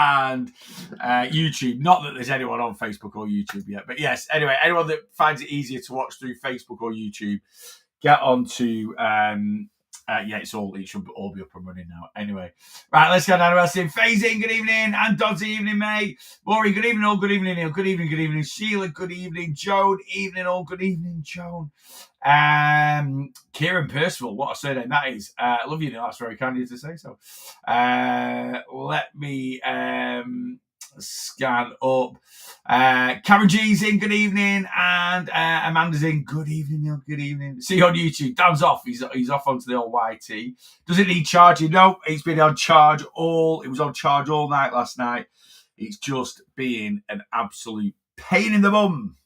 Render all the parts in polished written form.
and YouTube. Not that there's anyone on Facebook or YouTube yet, but yes. Anyway, anyone that finds it easier to watch through Facebook or YouTube, get onto it should all be up and running now. Anyway, right, let's go down to else in. Phasing, good evening, and Doddsy, evening, mate. Maury, good evening, all, good evening, Neil, good evening, Sheila, good evening, Joan, evening, all, good evening, Joan. Kieran Percival, what a surname that is. I love you, Neil, that's very kind of you to say so. Let me scan up. Karen G's in, good evening, and Amanda's in, good evening, Neil, good evening. See you on YouTube. Dan's off. He's off onto the old YT. Does it need charging? No, it's been on charge it was on charge all night last night. It's just being an absolute pain in the bum.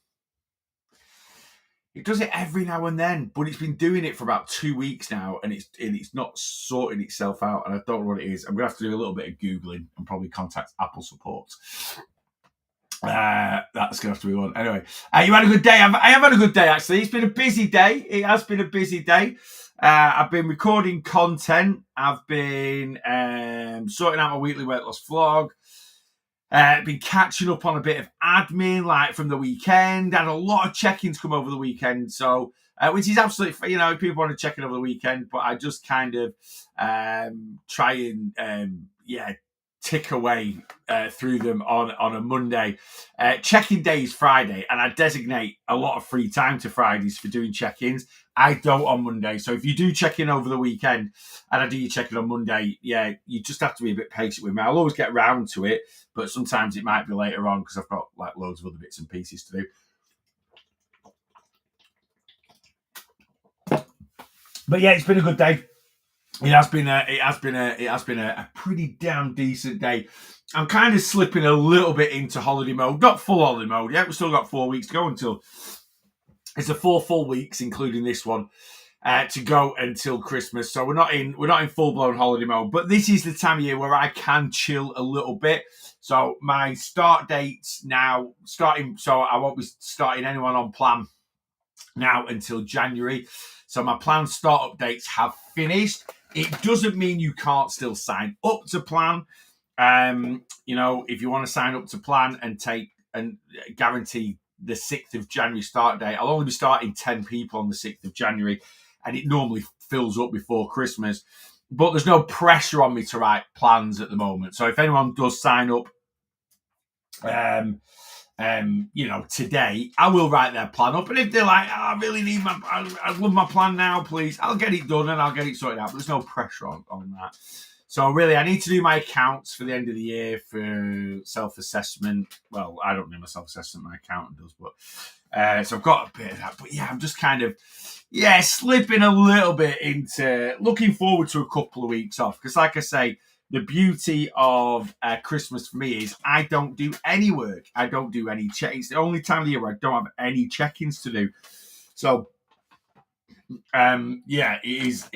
It does it every now and then, but it's been doing it for about 2 weeks now, and it's not sorting itself out, and I don't know what it is. I'm going to have to do a little bit of Googling and probably contact Apple support. That's going to have to be one. Anyway, you had a good day? I have had a good day, actually. It's been a busy day. It has been a busy day. I've been recording content. I've been sorting out my weekly weight loss vlog. Been catching up on a bit of admin, like from the weekend. Had a lot of check-ins come over the weekend, so which is absolutely, people want to check in over the weekend, but I just kind of try and tick away through them on a Monday. Check-in day is Friday, and I designate a lot of free time to Fridays for doing check-ins. I don't on Monday. So if you do check in over the weekend and I do your check-in on Monday, you just have to be a bit patient with me. I'll always get around to it, but sometimes it might be later on because I've got like loads of other bits and pieces to do. But yeah, it's been a good day. It has been a pretty damn decent day. I'm kind of slipping a little bit into holiday mode, not full holiday mode yet. We've still got 4 weeks to go until it's 4 full weeks, including this one, to go until Christmas. So we're not in full blown holiday mode, but this is the time of year where I can chill a little bit. So my start dates now so I won't be starting anyone on plan now until January. So my plan start updates have finished. It doesn't mean you can't still sign up to plan. If you want to sign up to plan and take and guarantee the 6th of January start date, I'll only be starting 10 people on the 6th of January, and it normally fills up before Christmas. But there's no pressure on me to write plans at the moment. So if anyone does sign up, today, I will write their plan up. And if they're like, I really need I love my plan now, please, I'll get it done and I'll get it sorted out. But there's no pressure on that. So really, I need to do my accounts for the end of the year for self-assessment. Well, I don't do my self-assessment, my accountant does, but so I've got a bit of that. But yeah, I'm just kind of slipping a little bit into looking forward to a couple of weeks off. Because like I say, the beauty of Christmas for me is I don't do any work. I don't do any check. It's the only time of the year where I don't have any check-ins to do. So it is.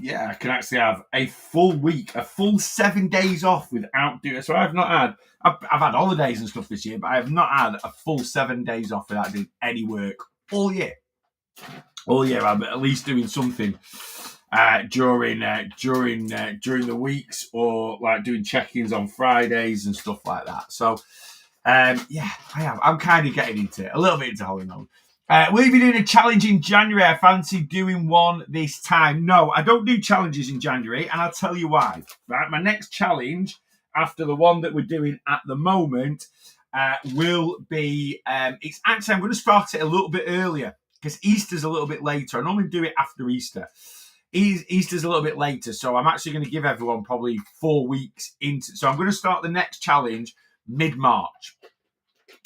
I can actually have a full week, a full 7 days off without doing it. So I've had holidays and stuff this year, but I have not had a full 7 days off without doing any work all year. I'm at least doing something during the weeks, or like doing check-ins on Fridays and stuff like that. So I am. I'm kind of getting into a little bit into holiday mode. Will you be doing a challenge in January? I fancy doing one this time. No, I don't do challenges in January, and I'll tell you why. Right, my next challenge after the one that we're doing at the moment will be. It's actually, I'm going to start it a little bit earlier because Easter's a little bit later. I normally do it after Easter. Easter's a little bit later, so I'm actually going to give everyone probably 4 weeks into. So I'm going to start the next challenge mid-March.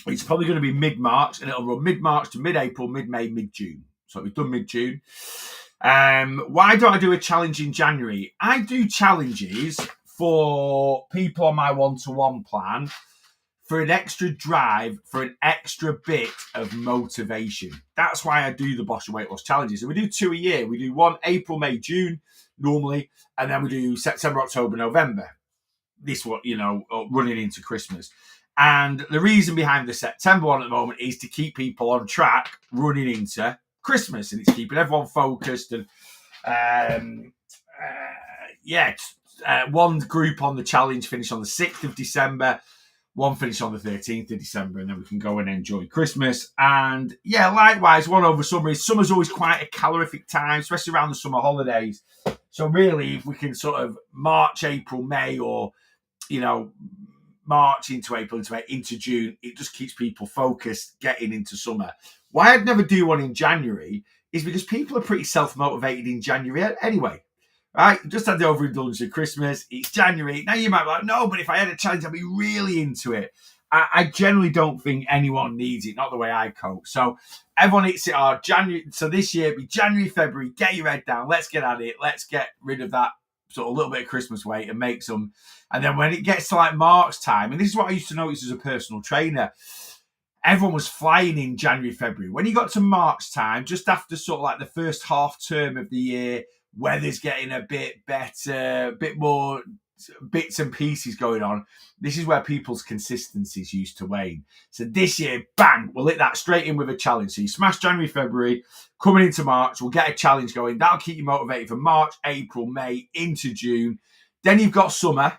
It's probably going to be mid-March, and it'll run mid-March to mid-April, mid-May, mid-June. So we've done mid-June. Why don't I do a challenge in January? I do challenges for people on my one-to-one plan for an extra drive, for an extra bit of motivation. That's why I do the Boss Your Weight Loss challenges. And we do 2 a year. We do one April, May, June normally, and then we do September, October, November. This one, running into Christmas. And the reason behind the September one at the moment is to keep people on track running into Christmas, and it's keeping everyone focused and one group on the challenge finished on the 6th of December. One finished on the 13th of December, and then we can go and enjoy Christmas. And yeah, likewise, one over summer is summer's always quite a calorific time, especially around the summer holidays. So really, if we can sort of March, April, May, or March into April, into June, it just keeps people focused getting into summer. Why I'd never do one in January is because people are pretty self-motivated in January anyway. Right, just had the overindulgence of Christmas. It's January. Now you might be like, no, but if I had a challenge, I'd be really into it. I generally don't think anyone needs it, not the way I cope. So everyone hits it hard. January. So this year, it'd be January, February. Get your head down. Let's get at it. Let's get rid of that sort of little bit of Christmas weight and make some. And then when it gets to like March time, and this is what I used to notice as a personal trainer, everyone was flying in January, February. When you got to March time, just after sort of like the first half term of the year, weather's getting a bit better, a bit more bits and pieces going on. This is where people's consistencies used to wane. So this year, bang, we'll hit that straight in with a challenge. So you smash January, February, coming into March, we'll get a challenge going. That'll keep you motivated for March, April, May, into June. Then you've got summer.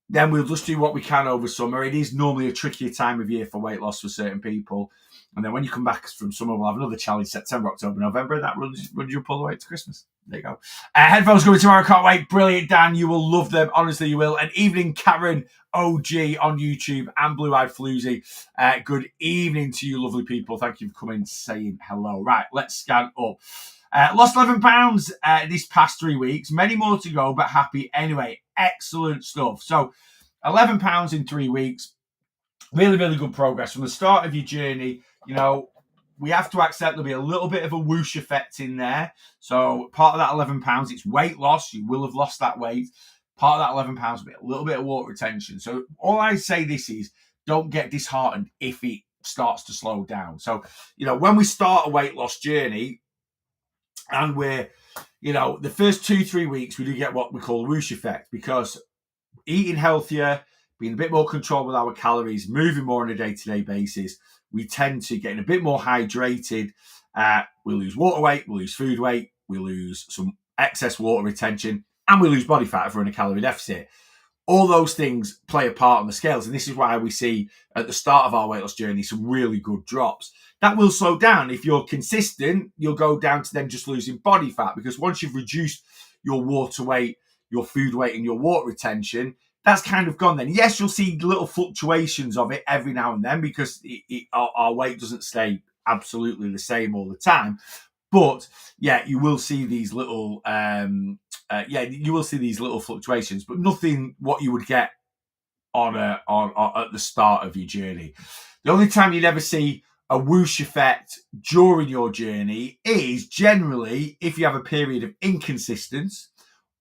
Then we'll just do what we can over summer. It is normally a trickier time of year for weight loss for certain people. And then when you come back from summer, we'll have another challenge, September, October, November. That runs you up all the way to Christmas. There you go. Headphones coming tomorrow. Can't wait. Brilliant, Dan. You will love them. Honestly, you will. And evening, Karen OG on YouTube and Blue Eyed Floozy. Good evening to you, lovely people. Thank you for coming, saying hello. Right, let's scan up. Lost 11 pounds this past 3 weeks. Many more to go, but happy anyway. Excellent stuff. So 11 pounds in 3 weeks. Really, really good progress from the start of your journey. We have to accept there'll be a little bit of a whoosh effect in there. So part of that 11 pounds, it's weight loss. You will have lost that weight. Part of that 11 pounds will be a little bit of water retention. So all I say this is, don't get disheartened if it starts to slow down. So, when we start a weight loss journey and we're, the first 2-3 weeks, we do get what we call a whoosh effect, because eating healthier, being a bit more controlled with our calories, moving more on a day-to-day basis, we tend to get a bit more hydrated. We lose water weight, we lose food weight, we lose some excess water retention, and we lose body fat if we're in a calorie deficit. All those things play a part on the scales, and this is why we see at the start of our weight loss journey some really good drops. That will slow down. If you're consistent, you'll go down to then just losing body fat, because once you've reduced your water weight, your food weight, and your water retention, that's kind of gone then. Yes, you'll see little fluctuations of it every now and then, because our weight doesn't stay absolutely the same all the time. But yeah, you will see these little fluctuations, but nothing what you would get on at the start of your journey. The only time you'd ever see a whoosh effect during your journey is generally if you have a period of inconsistency,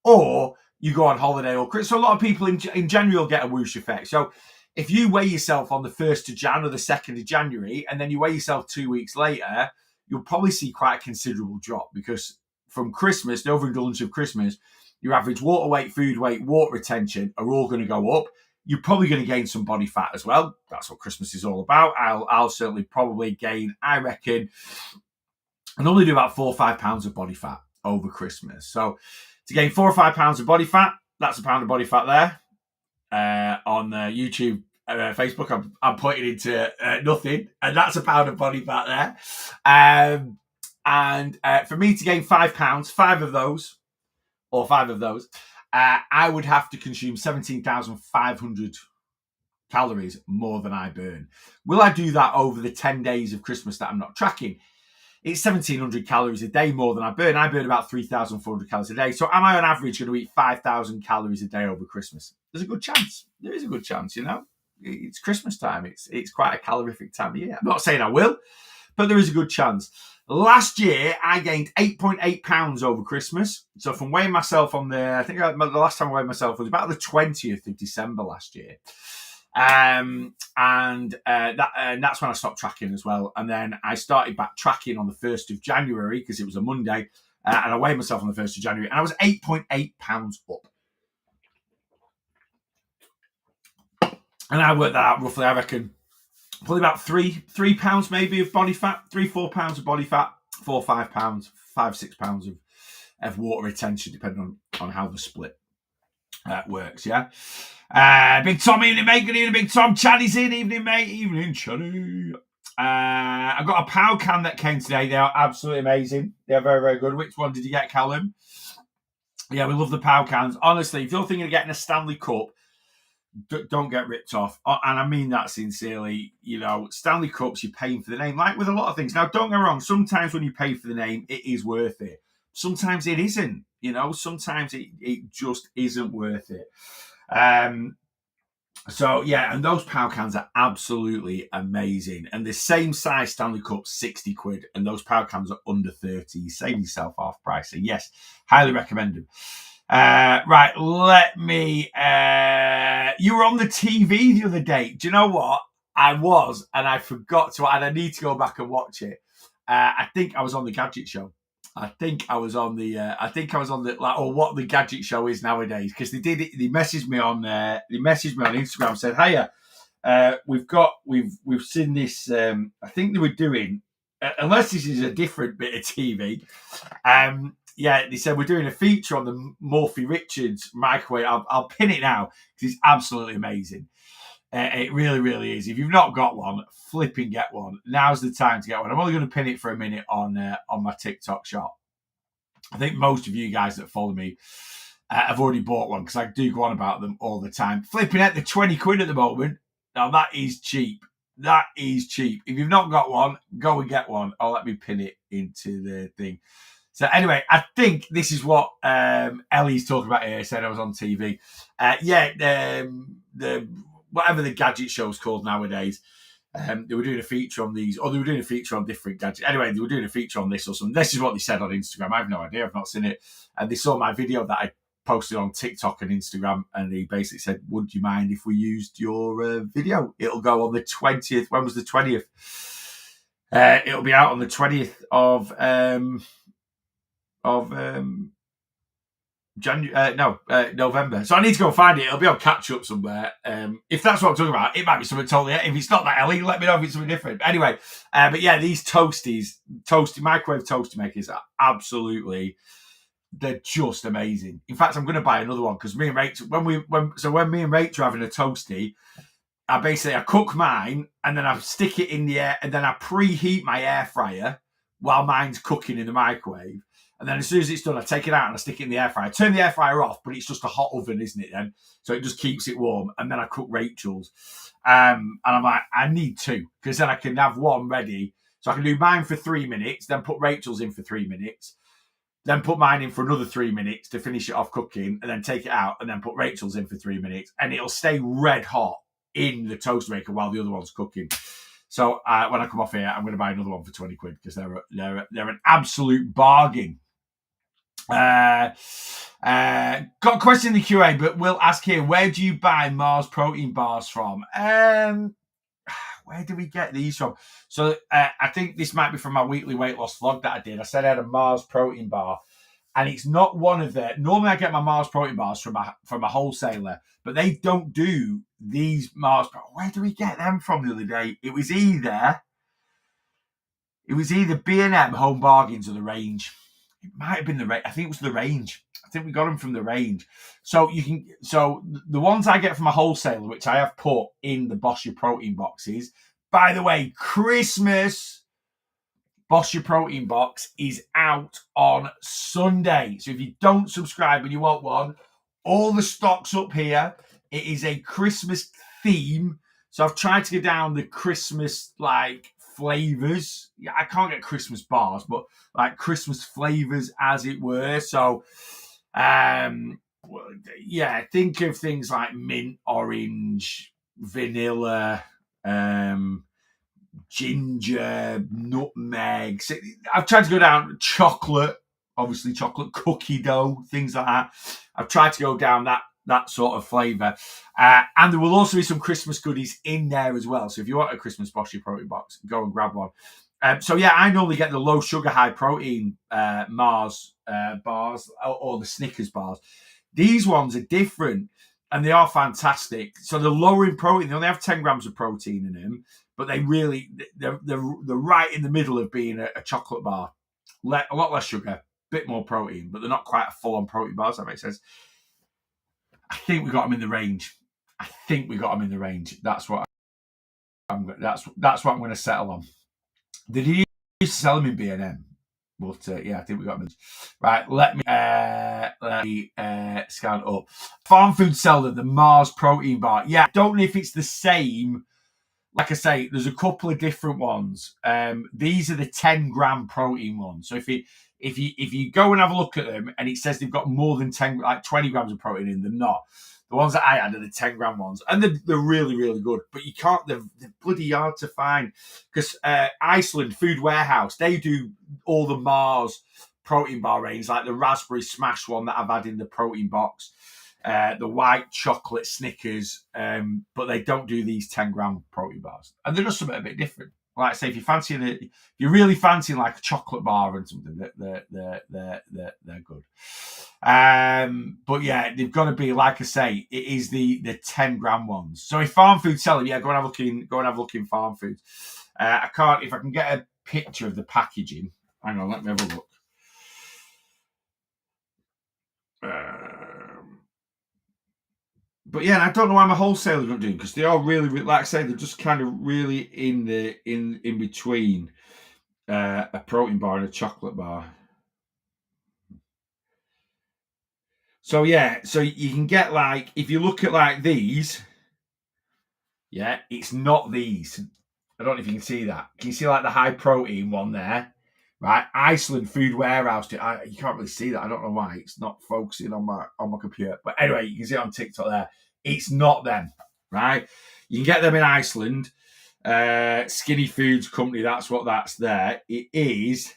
or you go on holiday or Christmas. So a lot of people in January will get a whoosh effect. So if you weigh yourself on the 1st of Jan or the 2nd of January, and then you weigh yourself 2 weeks later, you'll probably see quite a considerable drop, because from Christmas, the overindulgence of Christmas, your average water weight, food weight, water retention are all going to go up. You're probably going to gain some body fat as well. That's what Christmas is all about. I'll certainly probably gain, I reckon, I normally do about 4 or 5 pounds of body fat over Christmas. So to gain 4 or 5 pounds of body fat, that's a pound of body fat there. On YouTube, Facebook, I'm putting into nothing, and that's a pound of body fat there. And for me to gain 5 pounds, 5 of those, I would have to consume 17,500 calories more than I burn. Will I do that over the 10 days of Christmas that I'm not tracking? It's 1,700 calories a day more than I burn. I burn about 3,400 calories a day. So am I on average going to eat 5,000 calories a day over Christmas? There's a good chance. There is a good chance, It's Christmas time. It's quite a calorific time of year. I'm not saying I will, but there is a good chance. Last year, I gained 8.8 pounds over Christmas. So from weighing myself on the last time I weighed myself was about the 20th of December last year. And that's when I stopped tracking as well. And then I started back tracking on the 1st of January, because it was a Monday. And I weighed myself on the 1st of January, and I was 8.8 pounds up. And I worked that out roughly, I reckon, probably about 3 pounds maybe of body fat, 3-4 pounds of body fat, 4 or 5 pounds, 5-6 pounds of water retention, depending on how the split. That works, yeah. Big Tom, evening, mate. Good evening, Big Tom. Chaddy's in, evening, mate. Evening, Chaddy. I got a pound can that came today. They are absolutely amazing. They're very, very good. Which one did you get, Callum? Yeah, we love the pound cans. Honestly, if you're thinking of getting a Stanley Cup, don't get ripped off. And I mean that sincerely. You know, Stanley Cups, you're paying for the name, like with a lot of things. Now, don't get me wrong. Sometimes when you pay for the name, it is worth it. Sometimes it isn't. You know, sometimes it just isn't worth it. So yeah, and those pound cans are absolutely amazing. And the same size Stanley Cup, 60 quid, and those pound cans are under 30. You save yourself half price. So yes, highly recommend them. Right, let me. You were on the TV the other day. Do you know what? I was, and I forgot to, and I need to go back and watch it. I think I was on the Gadget Show. I think I was on the like, or what the Gadget Show is nowadays, because they did it. They messaged me on Instagram, said, "Hiya, we've seen this. I think they were doing, unless this is a different bit of TV. Yeah, they said we're doing a feature on the Murphy Richards microwave. I'll pin it now because it's absolutely amazing. It really, really is. If you've not got one, flipping get one. Now's the time to get one. I'm only going to pin it for a minute on my TikTok shop. I think most of you guys that follow me have already bought one because I do go on about them all the time. Flipping at the 20 quid at the moment. Now that is cheap. That is cheap. If you've not got one, go and get one. Or let me pin it into the thing. So anyway, I think this is what Ellie's talking about here. Said I was on TV. The whatever the gadget show's called nowadays. They were doing a feature on these, or they were doing a feature on different gadgets. Anyway, they were doing a feature on this or something. This is what they said on Instagram. I have no idea. I've not seen it. And they saw my video that I posted on TikTok and Instagram, and he basically said, "Would you mind if we used your video? It'll go on the 20th. When was the 20th? It'll be out on the 20th of November. So I need to go find it. It'll be on catch up somewhere. If that's what I'm talking about, it might be something totally. If it's not that, Ellie, let me know if it's something different. But anyway, but yeah, these microwave toasty makers are absolutely. They're just amazing. In fact, I'm going to buy another one because me and Rachel, when me and Rachel are having a toasty, I cook mine and then I stick it in the air and then I preheat my air fryer while mine's cooking in the microwave. And then as soon as it's done, I take it out and I stick it in the air fryer. I turn the air fryer off, but it's just a hot oven, isn't it then? So it just keeps it warm. And then I cook Rachel's. And I'm like, I need two because then I can have one ready. So I can do mine for 3 minutes, then put Rachel's in for 3 minutes, then put mine in for another 3 minutes to finish it off cooking, and then take it out and then put Rachel's in for 3 minutes. And it'll stay red hot in the toaster maker while the other one's cooking. So when I come off here, I'm going to buy another one for 20 quid because they're an absolute bargain. Got a question in the QA, but we'll ask here, where do you buy Mars protein bars from? Where do we get these from? So I think this might be from my weekly weight loss vlog that I did. I said I had a Mars protein bar, and it's not one of the. Normally, I get my Mars protein bars from a wholesaler, but they don't do these Mars. Where do we get them from the other day? It was either B&M Home Bargains or the Range. It might have been the Range. I think it was the Range. I think we got them from the Range. So the ones I get from a wholesaler, which I have put in the Boss Your Protein boxes. By the way, Christmas Boss Your Protein box is out on Sunday. So if you don't subscribe and you want one, all the stock's up here. It is a Christmas theme. So I've tried to get down the Christmas flavors. Yeah, I can't get Christmas bars, but like Christmas flavors as it were. So think of things like mint, orange, vanilla, ginger, nutmeg. So I've tried to go down chocolate, obviously chocolate cookie dough, things like that. I've tried to go down that sort of flavour. And there will also be some Christmas goodies in there as well. So if you want a Christmas Boss Your Protein box, go and grab one. I normally get the low sugar, high protein Mars bars or the Snickers bars. These ones are different and they are fantastic. So they're lower in protein. They only have 10 grams of protein in them, but they're right in the middle of being a chocolate bar. A lot less sugar, bit more protein, but they're not quite a full-on protein bar. Does that make sense? I think we got them in the range. That's what that's what I'm going to settle on. They used to sell them in B&M, but yeah, I think we got them. Right, let me scan up. Farm Food sell them, the Mars protein bar. Yeah, I don't know if it's the same. Like I say, there's a couple of different ones. These are the 10 gram protein ones. So if you go and have a look at them and it says they've got more than 10, like 20 grams of protein in, they're not. The ones that I had are the 10 gram ones, and they're really, really good. But you can't, they're bloody hard to find because Iceland Food Warehouse, they do all the Mars protein bar range, like the raspberry smash one that I've had in the protein box. The white chocolate Snickers, but they don't do these 10 gram protein bars, and they're just something a bit different. Like I say, if you're really fancying like a chocolate bar and something, they're good. But yeah, they've got to be, like I say, it is the 10 gram ones. So if Farm Food sell them, yeah, go and have a look in Farm Food. I can't, if I can get a picture of the packaging. Hang on, let me have a look. But yeah, and I don't know why my wholesalers don't do it, because they are really, like I say, they're just kind of really in between a protein bar and a chocolate bar. So yeah, so you can get, like, if you look at like these, yeah, it's not these. I don't know if you can see that. Can you see like the high protein one there? Right, Iceland Food Warehouse. You can't really see that. I don't know why it's not focusing on my computer. But anyway, you can see it on TikTok there. It's not them, right? You can get them in Iceland. Skinny Foods Company. That's what that's there. It is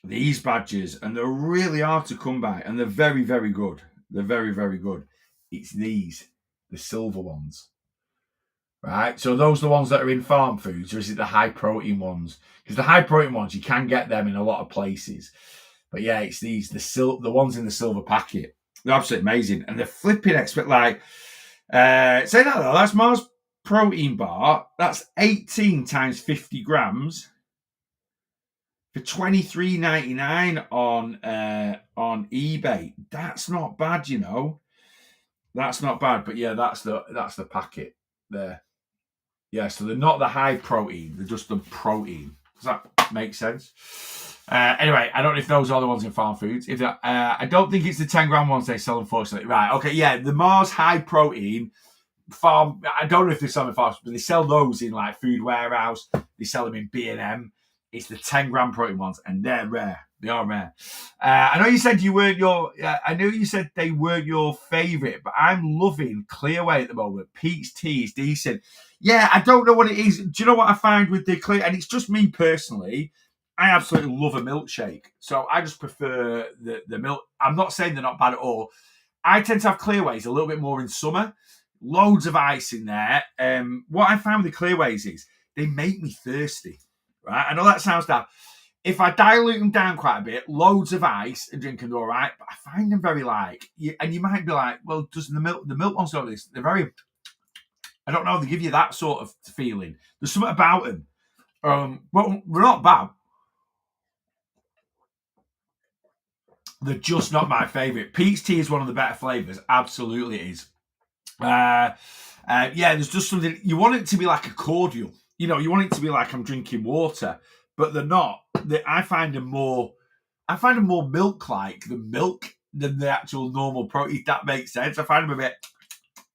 these badges, and they're really hard to come by, and they're very, very good. They're very, very good. It's these, the silver ones. Right, so those are the ones that are in Farm Foods, or is it the high protein ones? Because the high protein ones, you can get them in a lot of places. But yeah, it's these, the ones in the silver packet. They're absolutely amazing. And they're flipping expert, like, say that though, that's Mars protein bar. That's 18 times 50 grams for $23.99 on eBay. That's not bad, you know. That's not bad. But yeah, that's the packet there. Yeah, so they're not the high protein, they're just the protein. Does that make sense? Anyway, I don't know if those are the ones in Farm Foods. I don't think it's the 10 gram ones they sell, unfortunately. Right, okay, yeah, the Mars high protein farm, I don't know if they sell them in Farm Foods, but they sell those in like Food Warehouse. They sell them in B&M. It's the 10 gram protein ones, and they're rare. They are rare. I know you said I know you said they weren't your favourite, but I'm loving Clear-Weigh at the moment. Pete's tea is decent. Yeah, I don't know what it is. Do you know what I find with the Clear? And it's just me personally. I absolutely love a milkshake, so I just prefer the milk. I'm not saying they're not bad at all. I tend to have Clear-Weighs a little bit more in summer. Loads of ice in there. What I found with the Clear-Weighs is they make me thirsty. Right? I know that sounds daft. If I dilute them down quite a bit, loads of ice and drink them all right, but I find them very and you might be like, well, does the milk ones do this? They're very, I don't know, they give you that sort of feeling. There's something about them. But they're not bad. They're just not my favourite. Pete's tea is one of the better flavours. Absolutely it is. Yeah, there's just something, you want it to be like a cordial. You know, you want it to be like I'm drinking water, but they're not. I find them more milk-like than the actual normal protein. That makes sense. I find them a bit,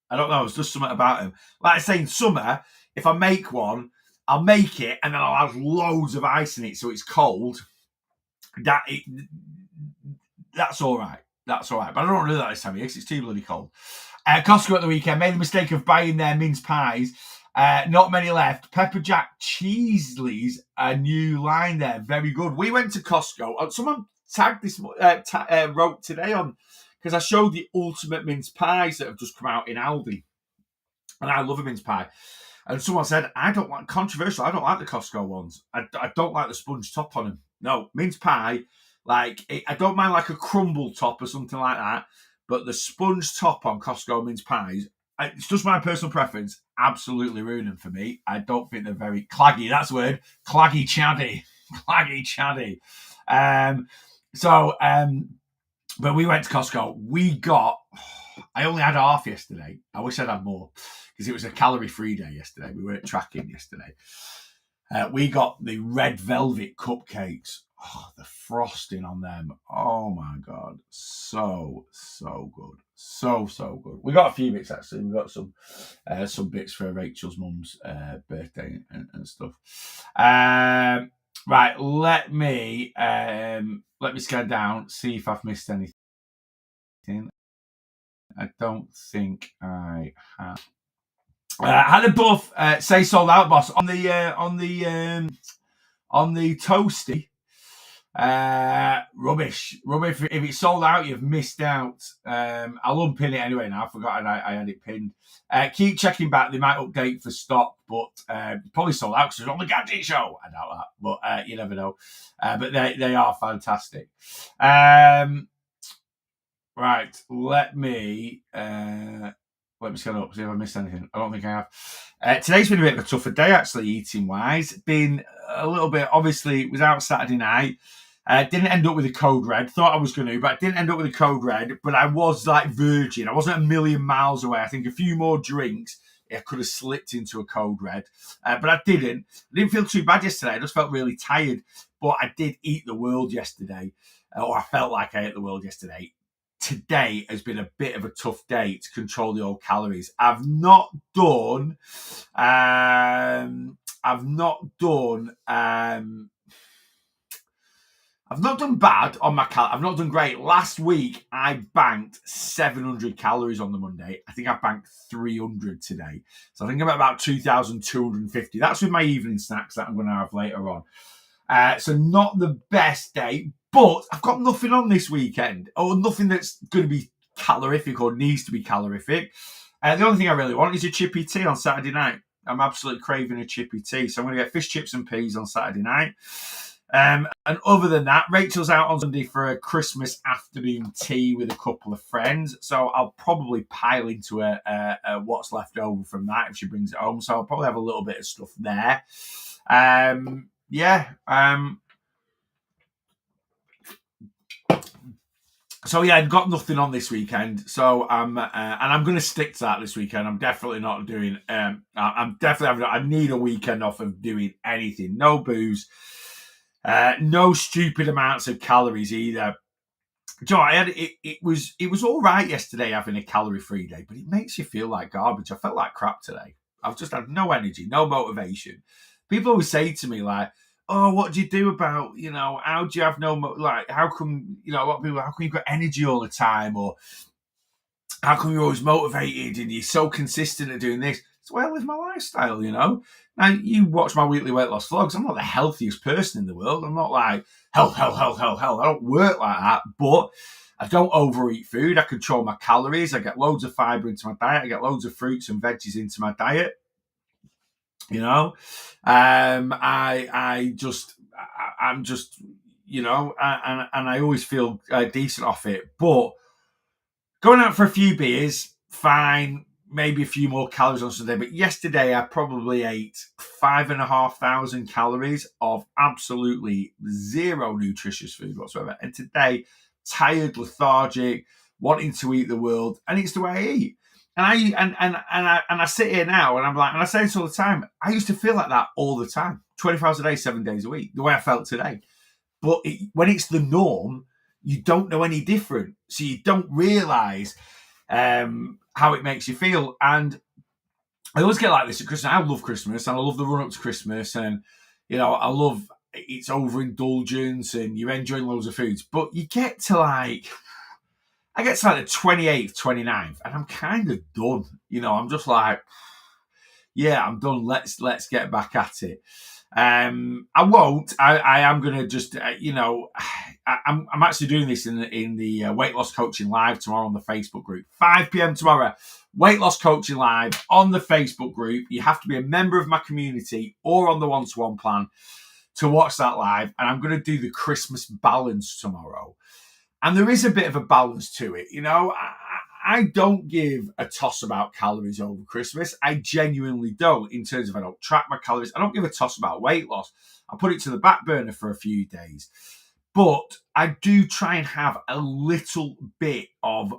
I don't know, it's just something about them. Like I say, in summer, if I make one, I'll make it and then I'll have loads of ice in it so it's cold. That's all right. That's all right. But I don't want to do that this time of year because it's too bloody cold. Costco at the weekend made the mistake of buying their mince pies. Not many left. Pepper Jack Cheesley's a new line there. Very good. We went to Costco. Someone tagged this, wrote today on, because I showed the ultimate mince pies that have just come out in Aldi. And I love a mince pie. And someone said, controversial, I don't like the Costco ones. I don't like the sponge top on them. No, mince pie, I don't mind like a crumble top or something like that. But the sponge top on Costco mince pies, it's just my personal preference, absolutely ruin them for me. I don't think they're very claggy. That's the word. Claggy chatty. Claggy chatty. But we went to Costco. I only had half yesterday. I wish I'd had more because it was a calorie-free day yesterday. We weren't tracking yesterday. We got the red velvet cupcakes. Oh, the frosting on them. Oh my God. So good. So good. We got a few bits actually. We got some bits for Rachel's mum's birthday and stuff. Right, let me scan down, see if I've missed anything. I don't think I have. Had a buff say sold out, boss, on the toasty. Rubbish. If it's sold out, you've missed out. I'll unpin it anyway now. I forgot I had it pinned. Keep checking back. They might update for stock, but probably sold out because it's on the Gadget Show. I doubt that, but you never know. But they are fantastic. Right, let me scan up, see if I missed anything. I don't think I have. Today's been a bit of a tougher day, actually, eating-wise. Been a little bit, obviously, it was out Saturday night. Didn't end up with a code red. Thought I was going to, but I didn't end up with a code red. But I was like virgin. I wasn't a million miles away. I think a few more drinks, I could have slipped into a code red. But I didn't. I didn't feel too bad yesterday. I just felt really tired. But I did eat the world yesterday. Or I felt like I ate the world yesterday. Today has been a bit of a tough day to control the old calories. I've not done bad on my calories. I've not done great. Last week, I banked 700 calories on the Monday. I think I banked 300 today. So I think I'm at about 2,250. That's with my evening snacks that I'm going to have later on. So not the best day, but I've got nothing on this weekend, or nothing that's going to be calorific or needs to be calorific. The only thing I really want is a chippy tea on Saturday night. I'm absolutely craving a chippy tea. So I'm going to get fish, chips and peas on Saturday night. And other than that, Rachel's out on Sunday for a Christmas afternoon tea with a couple of friends. So I'll probably pile into a what's left over from that if she brings it home. So I'll probably have a little bit of stuff there. So yeah, I've got nothing on this weekend. So and I'm going to stick to that this weekend. I'm definitely not doing. I need a weekend off of doing anything. No booze, no stupid amounts of calories either. Joe, it was all right yesterday having a calorie-free day, but it makes you feel like garbage. I felt like crap today. I've just had no energy, no motivation. People always say to me like, "Oh, what do you do about, how do you have how come, a lot of people, how come you've got energy all the time? Or how come you're always motivated and you're so consistent at doing this?" It's the way I live my lifestyle, Now, you watch my weekly weight loss vlogs. I'm not the healthiest person in the world. I'm not like, health. I don't work like that, but I don't overeat food. I control my calories. I get loads of fiber into my diet. I get loads of fruits and veggies into my diet. I'm just, and I always feel decent off it. But going out for a few beers, fine. Maybe a few more calories on Sunday. But yesterday, I probably ate 5,500 calories of absolutely zero nutritious food whatsoever. And today, tired, lethargic, wanting to eat the world, and it's the way I eat. And I sit here now and I'm like, and I say this all the time, I used to feel like that all the time, 24 hours a day, 7 days a week, the way I felt today. But when it's the norm, you don't know any different. So you don't realise how it makes you feel. And I always get like this at Christmas. I love Christmas and I love the run up to Christmas. And, I love it's overindulgence and you're enjoying loads of foods. But you get to I get to the 28th, 29th, and I'm kind of done. I'm just like, yeah, I'm done. Let's get back at it. I won't. I am going to just, I'm actually doing this in the Weight Loss Coaching Live tomorrow on the Facebook group. 5 p.m. tomorrow, Weight Loss Coaching Live on the Facebook group. You have to be a member of my community or on the one-to-one plan to watch that live. And I'm going to do the Christmas balance tomorrow. And there is a bit of a balance to it. I don't give a toss about calories over Christmas. I genuinely don't, in terms of I don't track my calories. I don't give a toss about weight loss. I put it to the back burner for a few days. But I do try and have a little bit of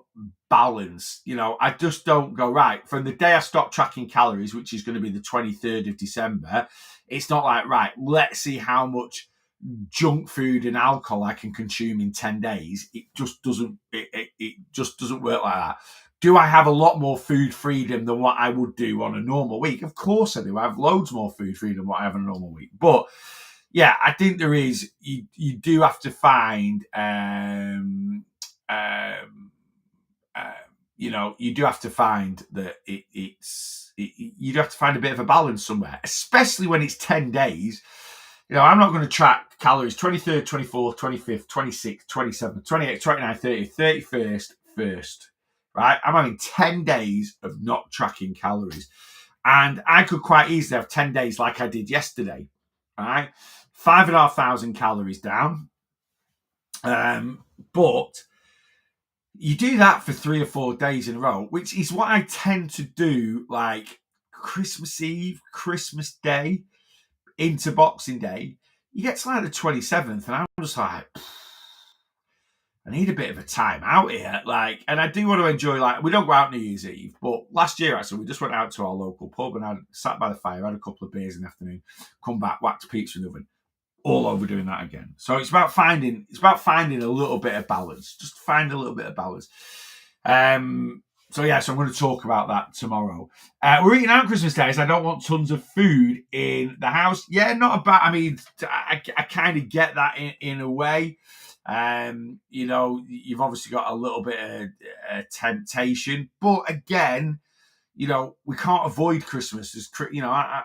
balance. I just don't go, right, from the day I stop tracking calories, which is going to be the 23rd of December, it's not like, right, let's see how much junk food and alcohol I can consume in 10 days. It just doesn't work like that. Do I have a lot more food freedom than what I would do on a normal week? Of course I do. I have loads more food freedom than what I have on a normal week. But yeah, I think there is, you do have to find, you do have to find that you do have to find a bit of a balance somewhere, especially when it's 10 days. I'm not going to track calories 23rd, 24th, 25th, 26th, 27th, 28th, 29th, 30th, 31st, 1st, right? I'm having 10 days of not tracking calories. And I could quite easily have 10 days like I did yesterday, right? 5,500 calories down. But you do that for 3 or 4 days in a row, which is what I tend to do, like Christmas Eve, Christmas Day, into Boxing Day. You get to like the 27th, and I'm just like, I need a bit of a time out here. And I do want to enjoy, we don't go out New Year's Eve, but last year, actually, we just went out to our local pub and I sat by the fire, had a couple of beers in the afternoon, come back, whacked pizza in the oven. All over doing that again. So it's about finding a little bit of balance. Just find a little bit of balance. So I'm going to talk about that tomorrow. We're eating out Christmas Day, so I don't want tons of food in the house. Yeah, not a bad. I mean, I kind of get that in a way. You've obviously got a little bit of temptation, but again, we can't avoid Christmas.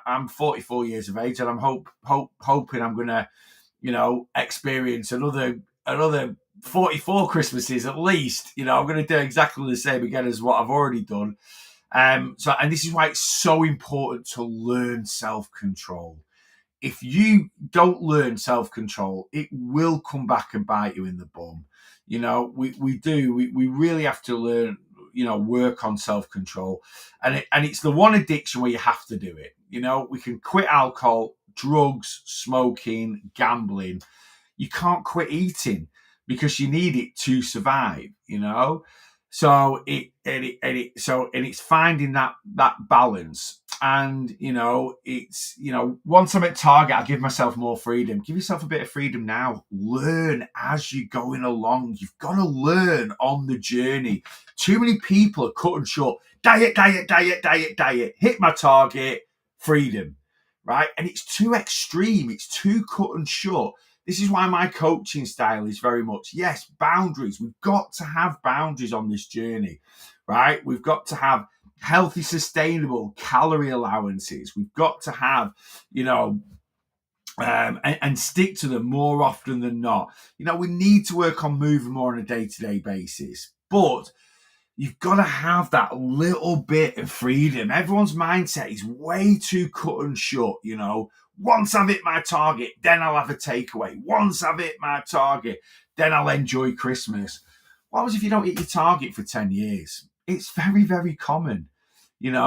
I'm 44 years of age, and I'm hoping I'm going to, experience another 44 Christmases at least. I'm going to do exactly the same again as what I've already done. And this is why it's so important to learn self-control. If you don't learn self-control, it will come back and bite you in the bum. We really have to learn, work on self-control. And it's the one addiction where you have to do it. We can quit alcohol, drugs, smoking, gambling. You can't quit eating because you need it to survive, So it's finding that balance. And, once I'm at target, I give myself more freedom. Give yourself a bit of freedom now. Learn as you're going along. You've got to learn on the journey. Too many people are cutting short. Diet. Hit my target. Freedom. Right? And it's too extreme. It's too cut and short. This is why my coaching style is very much, yes, boundaries. We've got to have boundaries on this journey, right? We've got to have healthy, sustainable calorie allowances. We've got to have, and stick to them more often than not. We need to work on moving more on a day-to-day basis, but you've got to have that little bit of freedom. Everyone's mindset is way too cut and short, Once I've hit my target, then I'll have a takeaway. Once I've hit my target, then I'll enjoy Christmas. What happens if you don't hit your target for 10 years? It's very, very common, and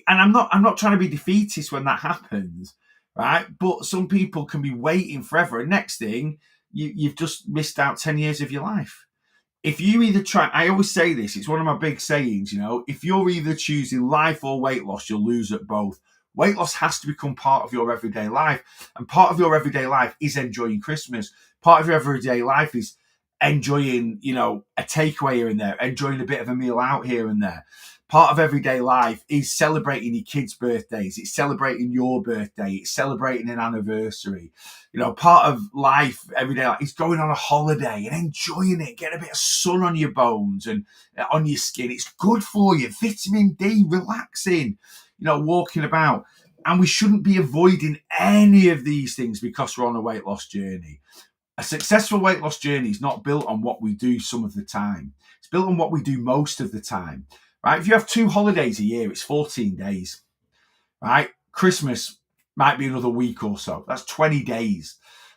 I'm not trying to be defeatist when that happens, right? But some people can be waiting forever. And next thing, you've just missed out 10 years of your life. If you either try, I always say this, it's one of my big sayings, if you're either choosing life or weight loss, you'll lose at both. Weight loss has to become part of your everyday life. And part of your everyday life is enjoying Christmas. Part of your everyday life is enjoying, a takeaway here and there, enjoying a bit of a meal out here and there. Part of everyday life is celebrating your kids' birthdays. It's celebrating your birthday. It's celebrating an anniversary. Part of life, everyday life, is going on a holiday and enjoying it, getting a bit of sun on your bones and on your skin. It's good for you. Vitamin D, relaxing, walking about. And we shouldn't be avoiding any of these things because we're on a weight loss journey. A successful weight loss journey is not built on what we do some of the time. It's built on what we do most of the time, right? If you have 2 holidays a year, it's 14 days, right? Christmas might be another week or so. That's 20 days,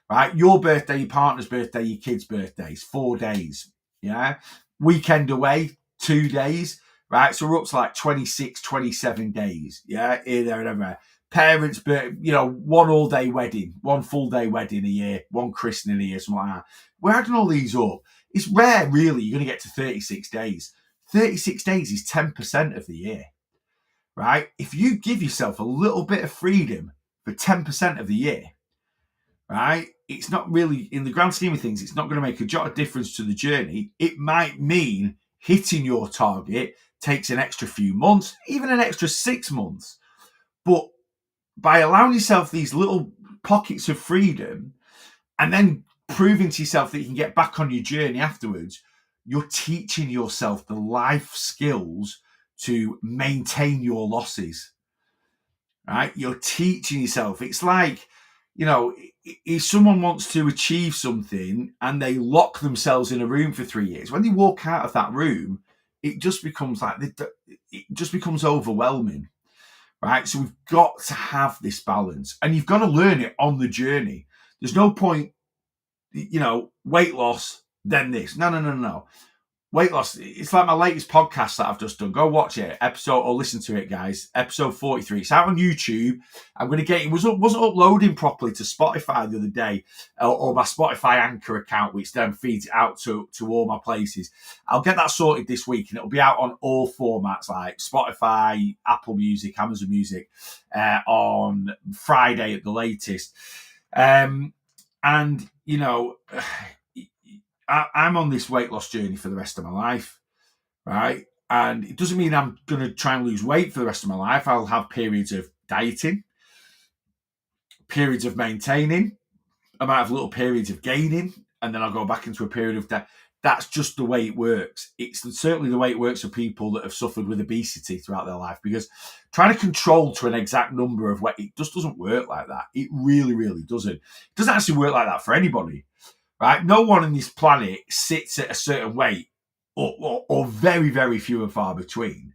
right? Your birthday, your partner's birthday, your kid's birthdays, 4 days, yeah? Weekend away, 2 days. right? So we're up to like 26, 27 days, yeah, here, there, and everywhere. Parents, but one all-day wedding, one full-day wedding a year, one christening a year, something like that. We're adding all these up. It's rare, really, you're going to get to 36 days. 36 days is 10% of the year, right? If you give yourself a little bit of freedom for 10% of the year, right, it's not really, in the grand scheme of things, it's not going to make a jot of difference to the journey. It might mean hitting your target takes an extra few months, even an extra 6 months. But by allowing yourself these little pockets of freedom and then proving to yourself that you can get back on your journey afterwards, you're teaching yourself the life skills to maintain your losses, right? You're teaching yourself. It's like, if someone wants to achieve something and they lock themselves in a room for 3 years, when they walk out of that room, it just becomes overwhelming, right? So we've got to have this balance, and you've got to learn it on the journey. There's no point, weight loss, then this. No. Weight loss, it's like my latest podcast that I've just done. Go watch it, or listen to it, guys. Episode 43. It's out on YouTube. I'm going to get it. Wasn't uploading properly to Spotify the other day, or my Spotify Anchor account, which then feeds it out to all my places. I'll get that sorted this week, and it'll be out on all formats like Spotify, Apple Music, Amazon Music, on Friday at the latest. I'm on this weight loss journey for the rest of my life, right? And it doesn't mean I'm going to try and lose weight for the rest of my life. I'll have periods of dieting, periods of maintaining. I might have little periods of gaining, and then I'll go back into a period of that. That's just the way it works. It's certainly the way it works for people that have suffered with obesity throughout their life, because trying to control to an exact number of weight, it just doesn't work like that. It really, really doesn't. It doesn't actually work like that for anybody. Right? No one on this planet sits at a certain weight, or very, very few and far between.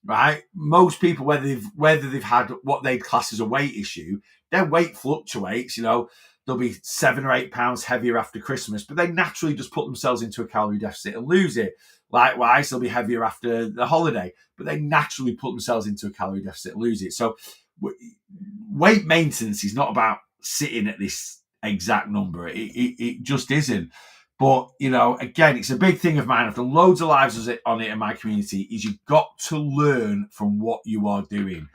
Right? Most people, whether they've had what they'd class as a weight issue, their weight fluctuates. They'll be 7 or 8 pounds heavier after Christmas, but they naturally just put themselves into a calorie deficit and lose it. Likewise, they'll be heavier after the holiday, but they naturally put themselves into a calorie deficit and lose it. So weight maintenance is not about sitting at this exact number. It just isn't. But again, it's a big thing of mine. After loads of lives on it in my community, is you've got to learn from what you are doing.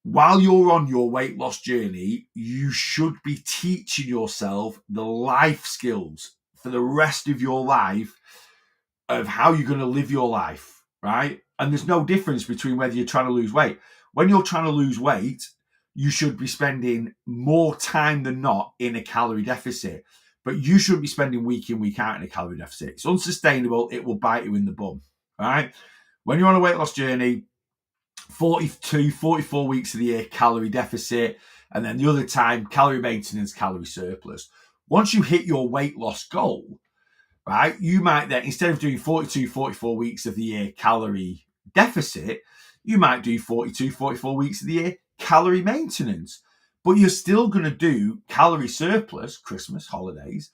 While you're on your weight loss journey, you should be teaching yourself the life skills for the rest of your life of how you're going to live your life, right? And there's no difference between whether you're trying to lose weight. When you're trying to lose weight, you should be spending more time than not in a calorie deficit. But you shouldn't be spending week in, week out in a calorie deficit. It's unsustainable. It will bite you in the bum, right? When you're on a weight loss journey, 42, 44 weeks of the year, calorie deficit. And then the other time, calorie maintenance, calorie surplus. Once you hit your weight loss goal, right, you might then, instead of doing 42, 44 weeks of the year calorie deficit, you might do 42, 44 weeks of the year calorie maintenance. But you're still going to do calorie surplus, Christmas, holidays,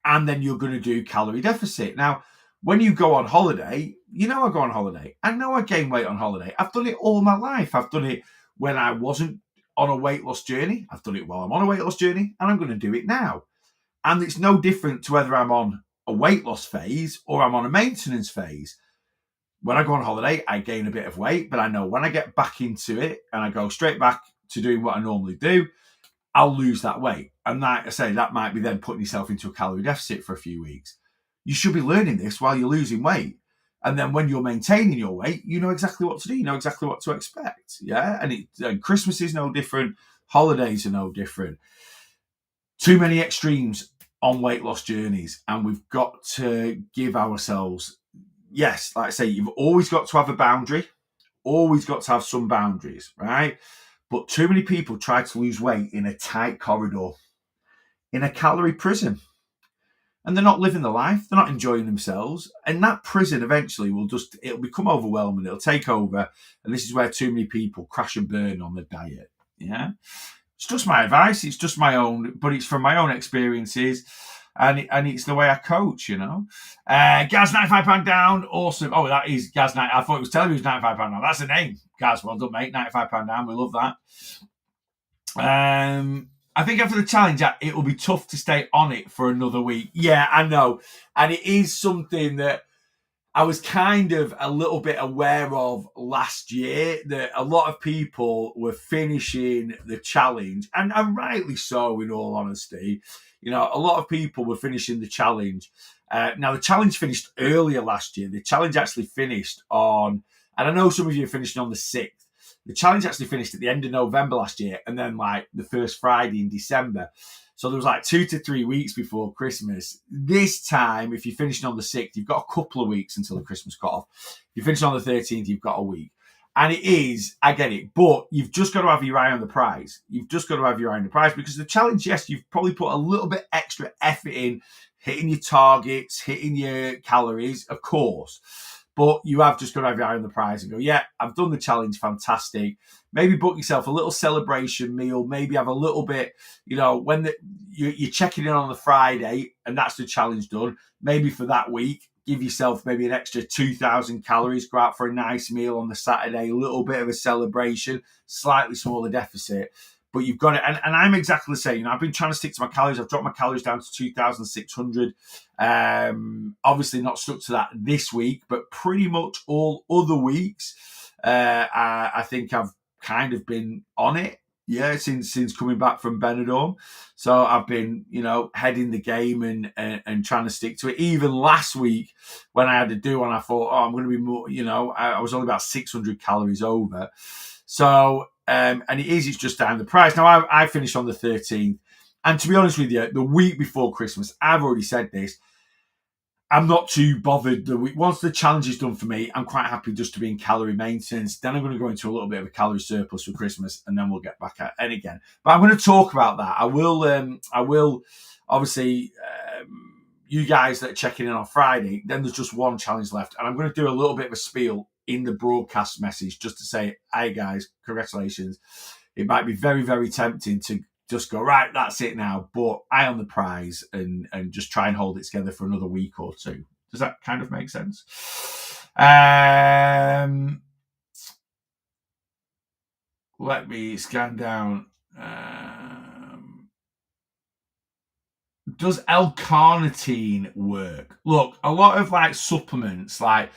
and then you're going to do calorie deficit. Now, when you go on holiday, I go on holiday. I know I gain weight on holiday. I've done it all my life. I've done it when I wasn't on a weight loss journey. I've done it while I'm on a weight loss journey, and I'm going to do it now. And it's no different to whether I'm on a weight loss phase or I'm on a maintenance phase. When I go on holiday, I gain a bit of weight, but I know when I get back into it and I go straight back to doing what I normally do, I'll lose that weight. And like I say, that might be then putting yourself into a calorie deficit for a few weeks. You should be learning this while you're losing weight. And then when you're maintaining your weight, you know exactly what to do. You know exactly what to expect. Yeah. And Christmas is no different. Holidays are no different. Too many extremes on weight loss journeys. And we've got to give ourselves, yes, like I say, you've always got to have a boundary. Always got to have some boundaries, right? But too many people try to lose weight in a tight corridor, in a calorie prison. And they're not living the life. They're not enjoying themselves. And that prison eventually it'll become overwhelming. It'll take over. And this is where too many people crash and burn on the diet. Yeah. It's just my advice. It's just my own, but it's from my own experiences. and it's the way I coach, you know. Gaz, £95 down, awesome. Oh, that is Gaz. I thought it was telling me it was £95 down. That's the name, Gaz. Well done, mate. £95 down. We love that. I think after the challenge, it will be tough to stay on it for another week. Yeah, I know, and it is something that I was kind of a little bit aware of last year, that a lot of people were finishing the challenge, and rightly so, in all honesty. You know, a lot of people were finishing the challenge. Now, the challenge finished earlier last year. The challenge actually finished on, and I know some of you are finishing on the 6th. The challenge actually finished at the end of November last year, and then like the first Friday in December. So there was like 2 to 3 weeks before Christmas. This time, if you're finishing on the 6th, you've got a couple of weeks until the Christmas cut-off. If you're finishing on the 13th, you've got a week. And it is, I get it, but you've just got to have your eye on the prize. You've just got to have your eye on the prize, because the challenge, yes, you've probably put a little bit extra effort in, hitting your targets, hitting your calories, of course. But you have just got to have your eye on the prize and go, yeah, I've done the challenge, fantastic. Maybe book yourself a little celebration meal. Maybe have a little bit, you know, when you're checking in on the Friday and that's the challenge done. Maybe for that week, give yourself maybe an extra 2,000 calories. Go out for a nice meal on the Saturday, a little bit of a celebration, slightly smaller deficit. But you've got it. And I'm exactly the same. You know, I've been trying to stick to my calories. I've dropped my calories down to 2,600. Obviously not stuck to that this week, but pretty much all other weeks, I think I've kind of been on it. Yeah, since coming back from Benidorm. So I've been, you know, heading the game and trying to stick to it. Even last week when I had to do one, I thought, I'm going to be more, you know, I was only about 600 calories over. So, and it's just down the price. Now, I finished on the 13th. And to be honest with you, the week before Christmas, I've already said this, I'm not too bothered. The week once the challenge is done for me, I'm quite happy just to be in calorie maintenance. Then I'm going to go into a little bit of a calorie surplus for Christmas, and then we'll get back at it again. But I'm going to talk about that. I will obviously, you guys that are checking in on Friday, then there's just one challenge left, and I'm going to do a little bit of a spiel in the broadcast message just to say, hey guys, congratulations. It might be very, very tempting to just go, right, that's it now, but eye on the prize and just try and hold it together for another week or two. Does that kind of make sense? Let me scan down. Does L-carnitine work? Look, a lot of like supplements, like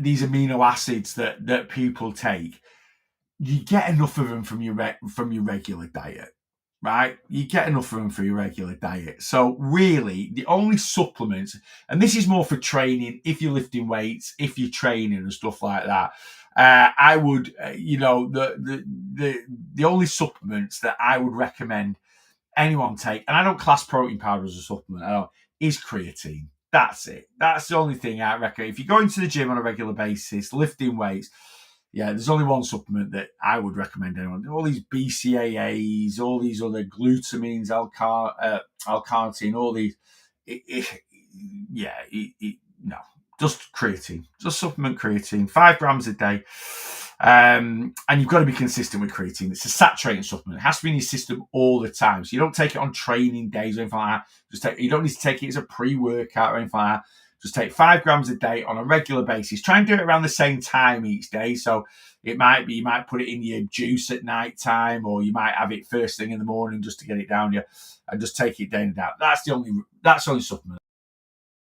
these amino acids that people take, you get enough of them from your regular diet. Right? You get enough of them for your regular diet. So really, the only supplements, and this is more for training, if you're lifting weights, if you're training and stuff like that, I would, you know, the only supplements that I would recommend anyone take, and I don't class protein powder as a supplement at all, is creatine. That's it. That's the only thing I recommend. If you're going to the gym on a regular basis, lifting weights, yeah, there's only one supplement that I would recommend anyone. All these BCAAs, all these other glutamines, L-carnitine, all these. No, just creatine. Just supplement creatine, 5 grams a day. And you've got to be consistent with creatine. It's a saturating supplement. It has to be in your system all the time. So you don't take it on training days or anything like that. You don't need to take it as a pre-workout or anything like that. Just take 5 grams a day on a regular basis. Try and do it around the same time each day. So it might be, you might put it in your juice at night time, or you might have it first thing in the morning just to get it down you, and just take it day and out. That's the only supplement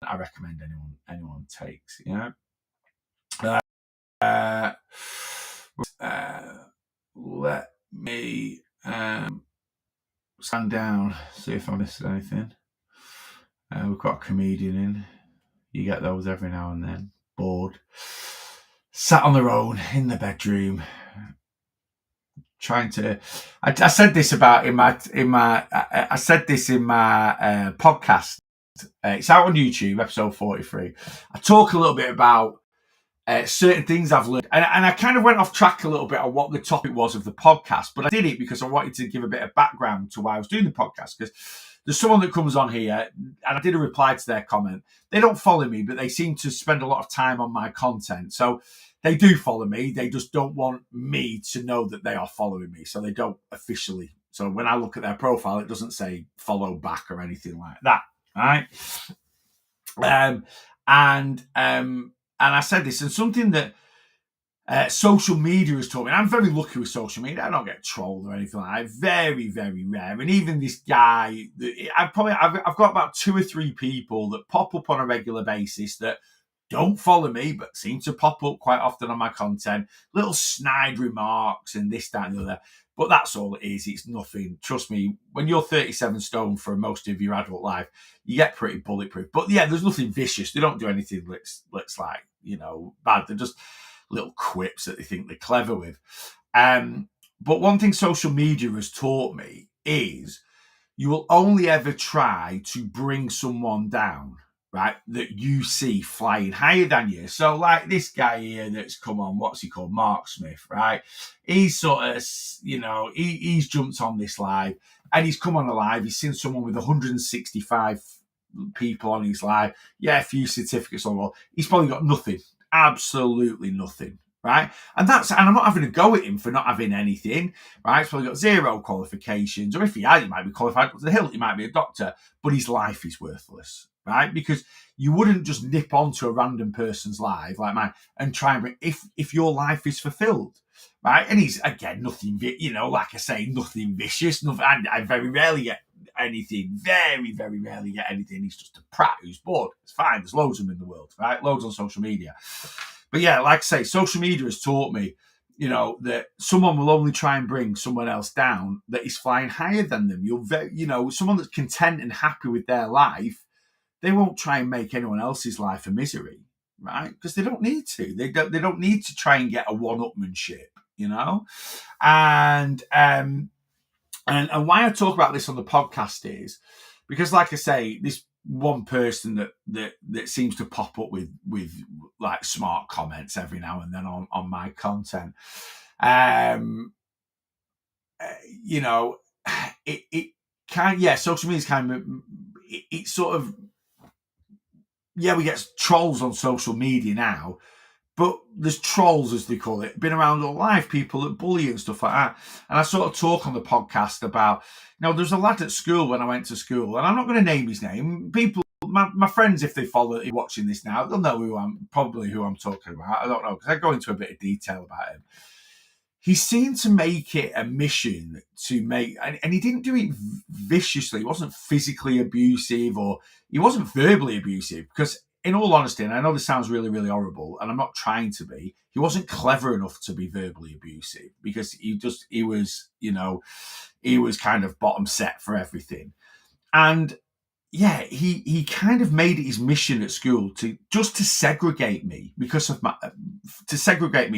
I recommend anyone takes. Yeah. Let me stand down, see if I missed anything. We've got a comedian in. You get those every now and then. Bored. Sat on their own in the bedroom. Trying to. I said this about I said this in my podcast. It's out on YouTube, episode 43. I talk a little bit about certain things I've learned. And I kind of went off track a little bit on what the topic was of the podcast, but I did it because I wanted to give a bit of background to why I was doing the podcast, because there's someone that comes on here, and I did a reply to their comment. They don't follow me, but they seem to spend a lot of time on my content. So they do follow me. They just don't want me to know that they are following me. So they don't officially. So when I look at their profile, it doesn't say follow back or anything like that. right? Um, and I said this, and something that social media has taught me. And I'm very lucky with social media. I don't get trolled or anything like that. Very, very rare. And even this guy, I've got about 2 or 3 people that pop up on a regular basis that don't follow me, but seem to pop up quite often on my content. Little snide remarks and this, that, and the other. But that's all it is. It's nothing. Trust me, when you're 37 stone for most of your adult life, you get pretty bulletproof. But yeah, there's nothing vicious. They don't do anything that's like, bad. They're just little quips that they think they're clever with. But one thing social media has taught me is you will only ever try to bring someone down, right, that you see flying higher than you. So like this guy here that's come on, what's he called? Mark Smith, right? He's sort of, he's jumped on this live and he's come on a live. He's seen someone with 165 people on his live. Yeah, a few certificates on the wall. He's probably got nothing. Absolutely nothing, right? And I'm not having a go at him for not having anything, right? He's probably got 0 qualifications, or if he had, he might be qualified to the hilt, he might be a doctor, but his life is worthless, right? Because you wouldn't just nip onto a random person's life like mine and try and bring, if your life is fulfilled, right? And he's, again, nothing, like I say, nothing vicious, nothing, I very rarely get anything, very, very rarely get anything. He's just a prat who's bored. It's fine. There's loads of them in the world, right? Loads on social media. But yeah, like I say, social media has taught me, that someone will only try and bring someone else down that is flying higher than them. Someone that's content and happy with their life, they won't try and make anyone else's life a misery, right? Because they don't need to. They don't need to try and get a one-upmanship, And why I talk about this on the podcast is because, like I say, this one person that seems to pop up with like smart comments every now and then on my content, it kind, yeah, social media is kind of, it sort of, yeah, we get trolls on social media now. But there's trolls, as they call it, been around all life, people that bully and stuff like that. And I sort of talk on the podcast about, there's a lad at school when I went to school, and I'm not going to name his name. People, my friends, if they follow, watching this now, they'll know who I'm talking about. I don't know, because I go into a bit of detail about him. He seemed to make it a mission to make, and he didn't do it viciously. He wasn't physically abusive, or he wasn't verbally abusive, because in all honesty, and I know this sounds really, really horrible, and I'm not trying to be, he wasn't clever enough to be verbally abusive, because he was kind of bottom set for everything. And yeah, he kind of made it his mission at school to segregate me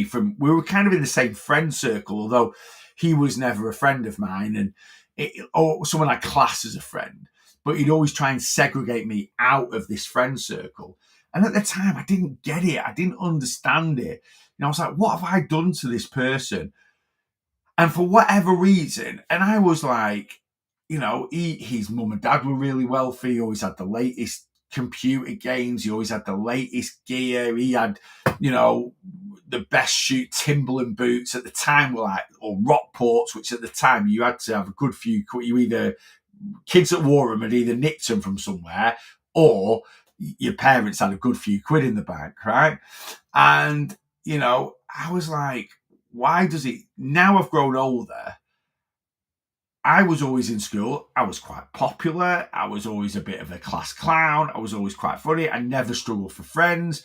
from, we were kind of in the same friend circle, although he was never a friend of mine, or someone I class as a friend. But he'd always try and segregate me out of this friend circle. And at the time, I didn't get it. I didn't understand it. I was like, what have I done to this person? And for whatever reason, and I was like, his mum and dad were really wealthy. He always had the latest computer games. He always had the latest gear. He had, the best shoe Timberland boots at the time were like, or Rockports, which at the time you had to have a good few. You either, kids that wore them had either nicked them from somewhere, or your parents had a good few quid in the bank, right? And, I was like, why does it, now I've grown older, I was always in school, I was quite popular, I was always a bit of a class clown, I was always quite funny, I never struggled for friends,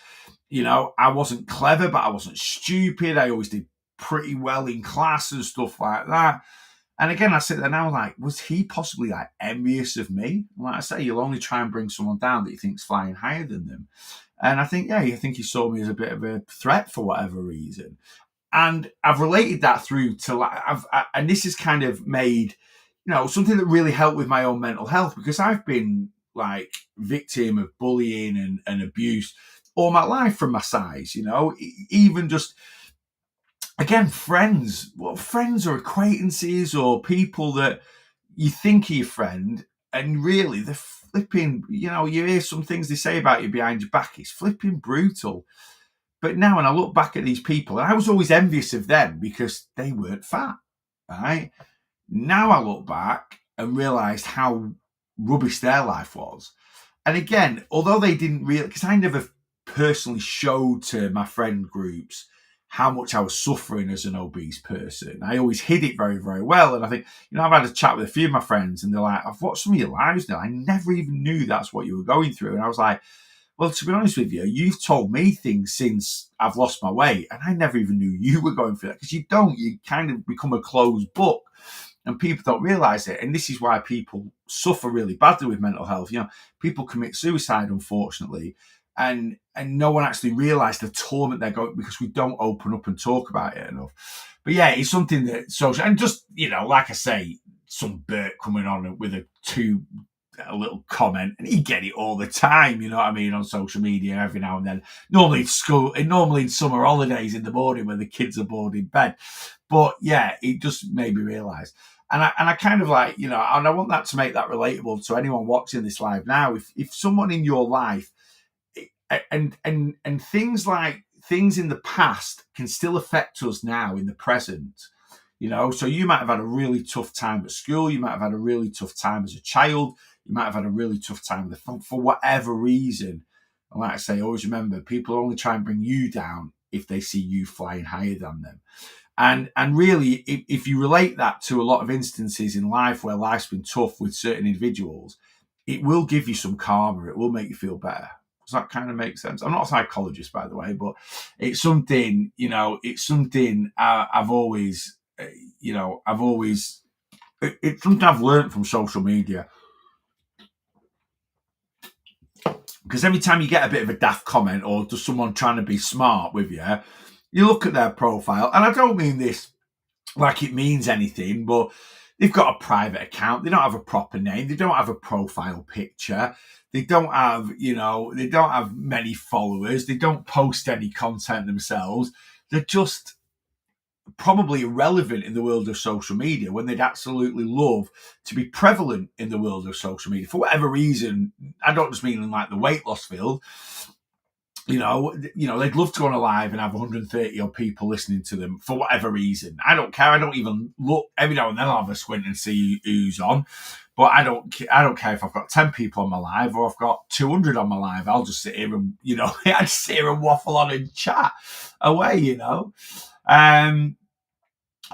I wasn't clever, but I wasn't stupid, I always did pretty well in class and stuff like that. And again, I sit there now like, was he possibly like envious of me? Like I say, you'll only try and bring someone down that you think's flying higher than them. And I think, I think he saw me as a bit of a threat for whatever reason. And I've related that through to, and this has kind of made, something that really helped with my own mental health, because I've been like victim of bullying and abuse all my life from my size, even just, again, friends or acquaintances or people that you think are your friend, and really they're flipping, you hear some things they say about you behind your back. It's flipping brutal. But now when I look back at these people, I was always envious of them because they weren't fat, right? Now I look back and realised how rubbish their life was. And again, although they didn't really, because I never personally showed to my friend groups how much I was suffering as an obese person. I always hid it very, very well. And I think, I've had a chat with a few of my friends and they're like, I've watched some of your lives now. I never even knew that's what you were going through. And I was like, well, to be honest with you, you've told me things since I've lost my weight, and I never even knew you were going through that, because you kind of become a closed book, and people don't realize it. And this is why people suffer really badly with mental health. People commit suicide, unfortunately, and no one actually realizes the torment they're going, because we don't open up and talk about it enough. But yeah, it's something that social, and just, like I say, some Bert coming on with a little comment, and you get it all the time, you know what I mean, on social media every now and then. Normally it's school, and normally in summer holidays in the morning when the kids are bored in bed. But yeah, it just made me realise. And I kind of like, and I want that to make that relatable to anyone watching this live now. If someone in your life, and things in the past can still affect us now in the present. So you might have had a really tough time at school. You might have had a really tough time as a child. You might have had a really tough time with for whatever reason. And like I say, always remember, people only try and bring you down if they see you flying higher than them. And really, if you relate that to a lot of instances in life where life's been tough with certain individuals, it will give you some karma. It will make you feel better. Does that kind of make sense? I'm not a psychologist, by the way, but it's something, I've always, it's something I've learned from social media. Because every time you get a bit of a daft comment, or does someone trying to be smart with you, you look at their profile, and I don't mean this like it means anything, but they've got a private account. They don't have a proper name. They don't have a profile picture. They don't have, they don't have many followers. They don't post any content themselves. They're just probably irrelevant in the world of social media, when they'd absolutely love to be prevalent in the world of social media for whatever reason. I don't just mean in like the weight loss field. They'd love to go on a live and have 130 odd people listening to them for whatever reason. I don't care. I don't even look. Every now and then I'll have a squint and see who's on. But I don't care if I've got 10 people on my live or I've got 200 on my live. I'll just sit here and, I just sit here and waffle on and chat away, and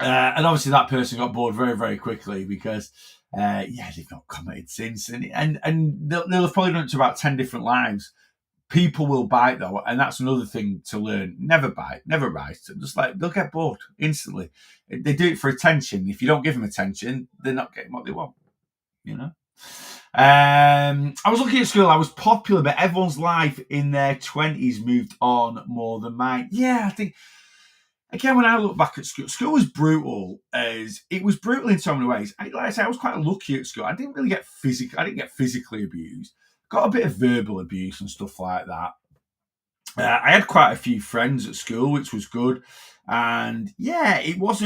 obviously that person got bored very, very quickly, because, they've not commented since. And they'll have probably done it to about 10 different lives. People will bite, though, and that's another thing to learn. Never bite, never write. Just they'll get bored instantly. They do it for attention. If you don't give them attention, they're not getting what they want, I was looking at school. I was popular, but everyone's life in their 20s moved on more than mine. Yeah, I think, again, when I look back at school was brutal. It was brutal in so many ways. Like I say, I was quite lucky at school. I didn't really get physically abused. Got a bit of verbal abuse and stuff like that. I had quite a few friends at school, which was good. And yeah, it was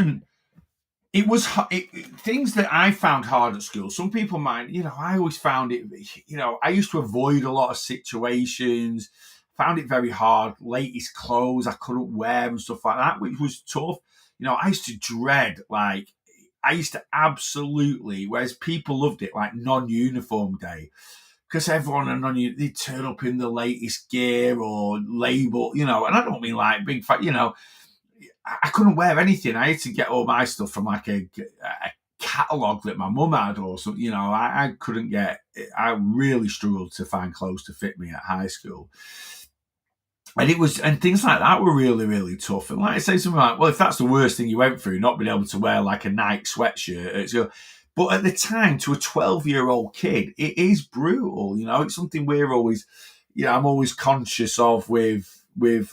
things that I found hard at school. Some people might, I always found it, I used to avoid a lot of situations, found it very hard. Latest clothes I couldn't wear and stuff like that, which was tough. I used to dread, I used to absolutely, whereas people loved it, like non-uniform day. Because everyone they turn up in the latest gear or label, and I don't mean like big fat, I couldn't wear anything. I had to get all my stuff from like a catalogue that my mum had or something. I couldn't get, I really struggled to find clothes to fit me at high school. And things like that were really, really tough. And like I say, something like, well, if that's the worst thing you went through, not being able to wear like a Nike sweatshirt, but at the time, to a 12-year-old kid, it is brutal. It's something we're always, I'm always conscious of with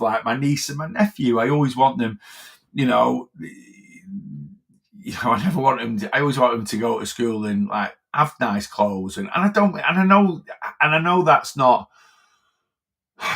like my niece and my nephew. I always want them, I never want them I always want them to go to school and like have nice clothes. And I know that's not,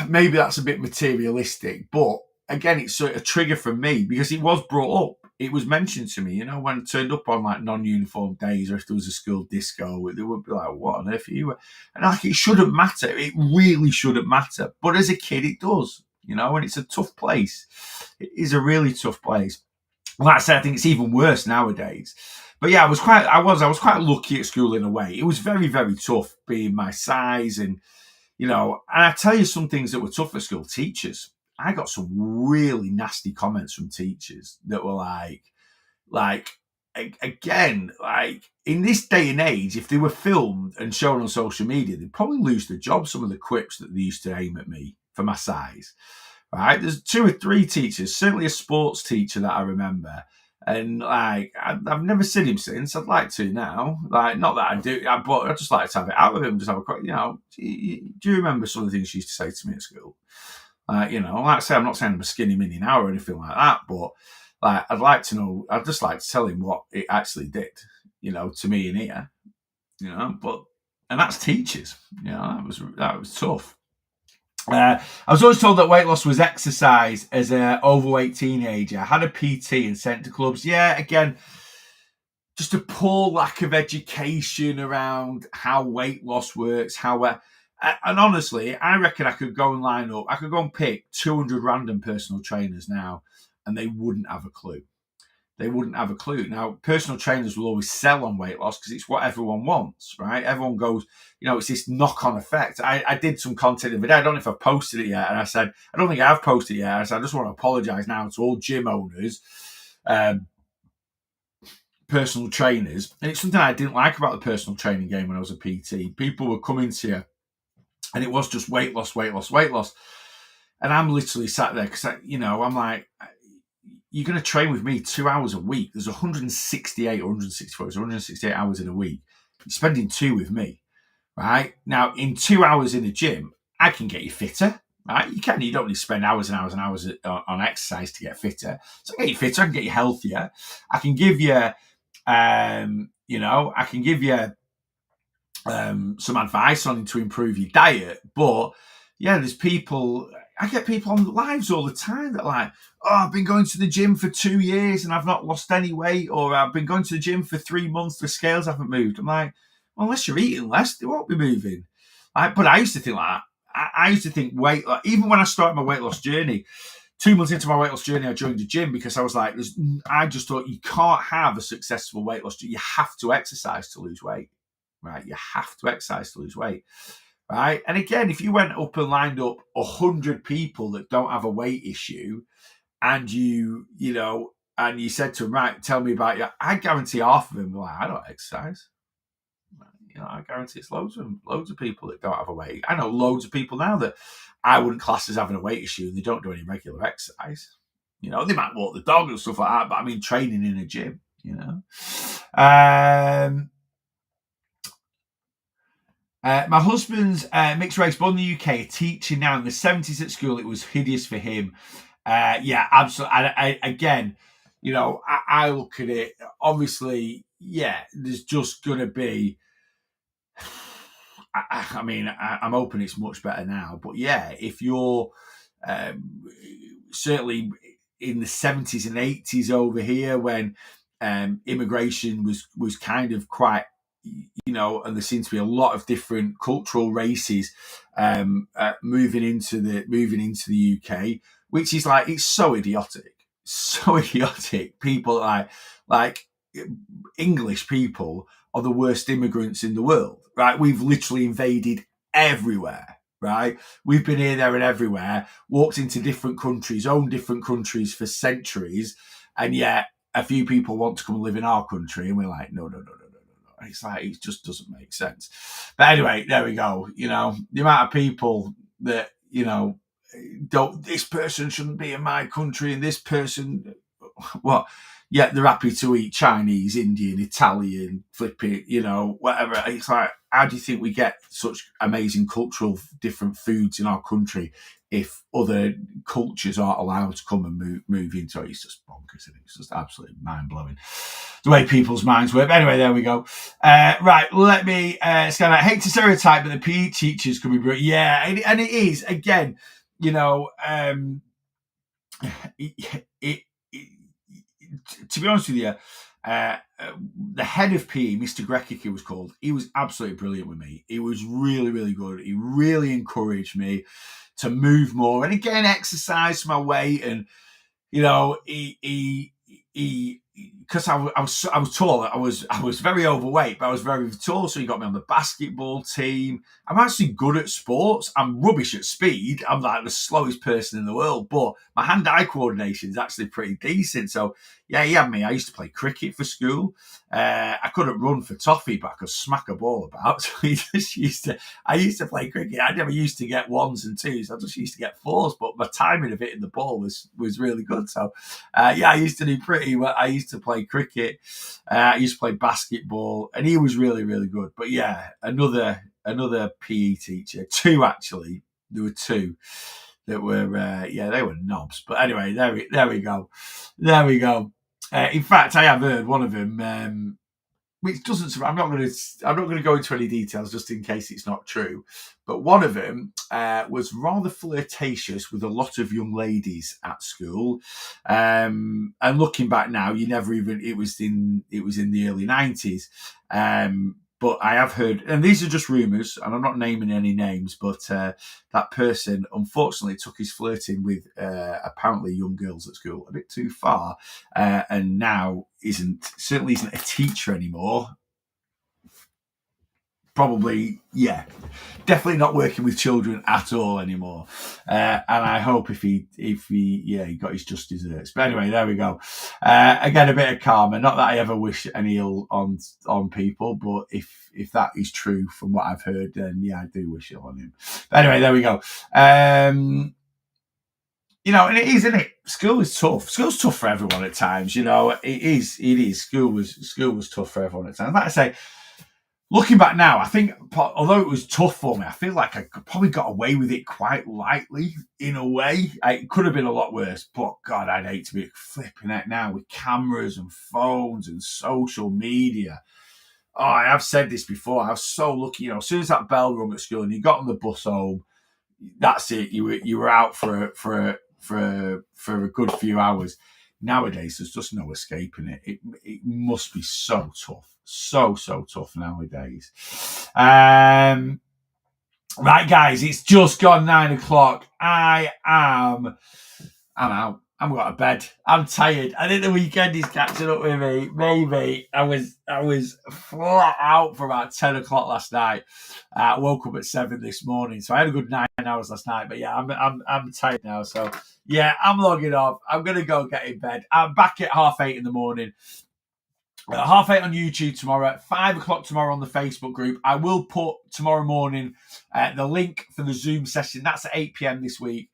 maybe that's a bit materialistic, but again, it's a trigger for me, because it was brought up. It was mentioned to me, when I turned up on like non-uniform days, or if there was a school disco, they would be like, what on earth are you? And like, it shouldn't matter. It really shouldn't matter. But as a kid, it does, and it's a tough place. It is a really tough place. Like I said, I think it's even worse nowadays. But yeah, I was quite lucky at school in a way. It was very, very tough being my size, and And I tell you some things that were tough at school. Teachers, I got some really nasty comments from teachers that were like again, like in this day and age, if they were filmed and shown on social media, they'd probably lose their job. Some of the quips that they used to aim at me for my size, right? There's 2 or 3 teachers, certainly a sports teacher that I remember. And like, I've never seen him since. I'd like to now. Like, not that I do, but I'd just like to have it out with him. Just have a quick, do you remember some of the things she used to say to me at school? Like I say, I'm not saying I'm a skinny mini now or anything like that, but like, I'd like to know, I'd just like to tell him what it actually did, to me in here, and that's teachers, that was tough. I was always told that weight loss was exercise as an overweight teenager. I had a PT and sent to clubs. Yeah, again, just a poor lack of education around how weight loss works, and honestly, I reckon I could go and line up, I could go and pick 200 random personal trainers now, and they wouldn't have a clue. They wouldn't have a clue. Now, personal trainers will always sell on weight loss because it's what everyone wants, right? Everyone goes, it's this knock-on effect. I did some content the other day. I don't know if I've posted it yet. And I said, I don't think I've posted it yet. I said, I just want to apologize now to all gym owners, personal trainers. And it's something I didn't like about the personal training game when I was a PT. People were coming to you and it was just weight loss, weight loss, weight loss. And I'm literally sat there because, I'm like, you're going to train with me 2 hours a week. There's 168 or 164, 168 hours in a week. You're spending 2 with me, right? Now, in 2 hours in a gym, I can get you fitter, right? You don't need to spend hours and hours and hours on exercise to get fitter. So I can get you fitter, I can get you healthier. I can give you, some advice on to improve your diet. But yeah, I get people on lives all the time that like, I've been going to the gym for 2 years and I've not lost any weight, or I've been going to the gym for 3 months, the scales haven't moved. I'm like, well, unless you're eating less, they won't be moving. But I used to think like that. I used to think even when I started my weight loss journey, 2 months into my weight loss journey, I joined the gym because I was like, I just thought you can't have a successful weight loss journey. You have to exercise to lose weight, right? You have to exercise to lose weight. Right. And again, if you went up and lined up 100 people that don't have a weight issue, and you said to them, right, tell me about you, I guarantee half of them were like, I don't exercise. I guarantee it's loads of people that don't have a weight. I know loads of people now that I wouldn't class as having a weight issue, and they don't do any regular exercise. They might walk the dog and stuff like that, but I mean training in a gym, my husband's mixed race, born in the UK, teaching now in the 70s at school. It was hideous for him. Yeah, absolutely. Again, I look at it, obviously, yeah, there's just going to be, I'm hoping it's much better now. But yeah, if you're certainly in the 70s and 80s over here when immigration was kind of quite, and there seems to be a lot of different cultural races moving into the UK, which is like, it's so idiotic. People like English people are the worst immigrants in the world, right? We've literally invaded everywhere, right? We've been here, there, and everywhere, walked into different countries, owned different countries for centuries, and yet a few people want to come and live in our country, and we're like, no. It's like, it just doesn't make sense. But anyway, there we go. The amount of people that, this person shouldn't be in my country, and this person, what? Yeah, they're happy to eat Chinese, Indian, Italian, flipping, whatever. It's like, how do you think we get such amazing cultural different foods in our country if other cultures aren't allowed to come and move into it? It's just bonkers, isn't it? It's just absolutely mind-blowing the way people's minds work. Anyway, there we go. Right, let me scan out. I hate to stereotype, but the PE teachers could be brutal. Yeah, and it is, again, to be honest with you, the head of PE, Mr. Grekic, was called. He was absolutely brilliant with me. He was really, really good. He really encouraged me to move more and again exercise my weight. And he because I was tall. I was very overweight, but I was very tall. So he got me on the basketball team. I'm actually good at sports. I'm rubbish at speed. I'm like the slowest person in the world, but my hand-eye coordination is actually pretty decent. So yeah, he had me. I used to play cricket for school. I couldn't run for toffee, but I could smack a ball about. So he just used to. I used to play cricket. I never used to get ones and twos. I just used to get fours. But my timing of hitting the ball was really good. So yeah, I used to do pretty well. I used to play cricket. I used to play basketball, and he was really good. But yeah, another PE teacher. Two actually. There were two that were they were knobs. But anyway, there we go. In fact, I have heard one of them, which doesn't. I'm not going to go into any details just in case it's not true. But one of them was rather flirtatious with a lot of young ladies at school. And looking back now, you never even. It was in the early 90s. But I have heard, and these are just rumours, and I'm not naming any names, but that person unfortunately took his flirting with apparently young girls at school a bit too far, and now certainly isn't a teacher anymore. Probably, yeah, definitely not working with children at all anymore. And I hope if he got his just desserts. But anyway, there we go. Again, a bit of karma. Not that I ever wish any ill on people, but if that is true from what I've heard, then yeah, I do wish ill on him. But anyway, there we go. And it is, isn't it? School is tough. School's tough for everyone at times. It is. School was tough for everyone at times. Like I say, looking back now, I think although it was tough for me, I feel like I probably got away with it quite lightly in a way. It could have been a lot worse, but God, I'd hate to be flipping it now with cameras and phones and social media. Oh, I have said this before. I was so lucky. As soon as that bell rung at school and you got on the bus home, that's it. You were out for a good few hours. Nowadays, there's just no escaping it. It must be so tough. So tough nowadays. Right, guys, it's just gone 9:00. I'm out. I'm going to bed. I'm tired. I think the weekend is catching up with me. Maybe I was flat out for about 10:00 last night. Woke up at 7 this morning, so I had a good 9 hours last night. But yeah, I'm tired now. So yeah, I'm logging off. I'm gonna go get in bed. I'm back at 8:30 in the morning. 8:30 on YouTube tomorrow, at 5:00 tomorrow on the Facebook group. I will put tomorrow morning the link for the Zoom session. That's at 8 p.m. this week.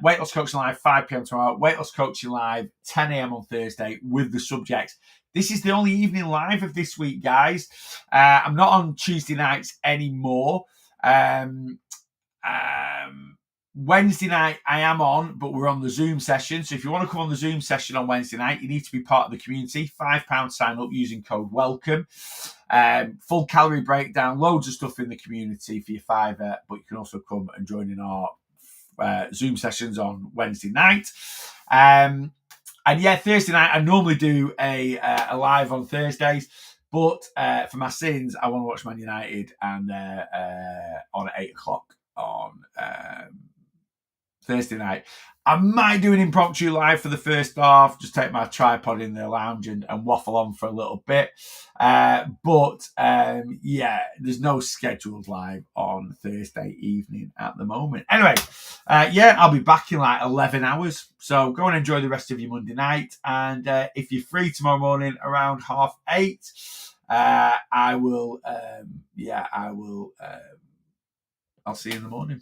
Weight Loss Coaching Live, 5 p.m. tomorrow. Weight Loss Coaching Live, 10 a.m. on Thursday with the subjects. This is the only evening live of this week, guys. I'm not on Tuesday nights anymore. Wednesday night I am on, but we're on the Zoom session. So if you want to come on the Zoom session on Wednesday night, you need to be part of the community. £5 sign up using code WELCOME. Full calorie breakdown, loads of stuff in the community for your £5, but you can also come and join in our Zoom sessions on Wednesday night. And yeah, Thursday night I normally do a live on Thursdays, but for my sins I want to watch Man United and on 8:00 on Thursday night. I might do an impromptu live for the first half, just take my tripod in the lounge and waffle on for a little bit. But yeah, there's no scheduled live on Thursday evening at the moment. Anyway, yeah, I'll be back in like 11 hours. So go and enjoy the rest of your Monday night. And if you're free tomorrow morning around 8:30, I will, I'll see you in the morning.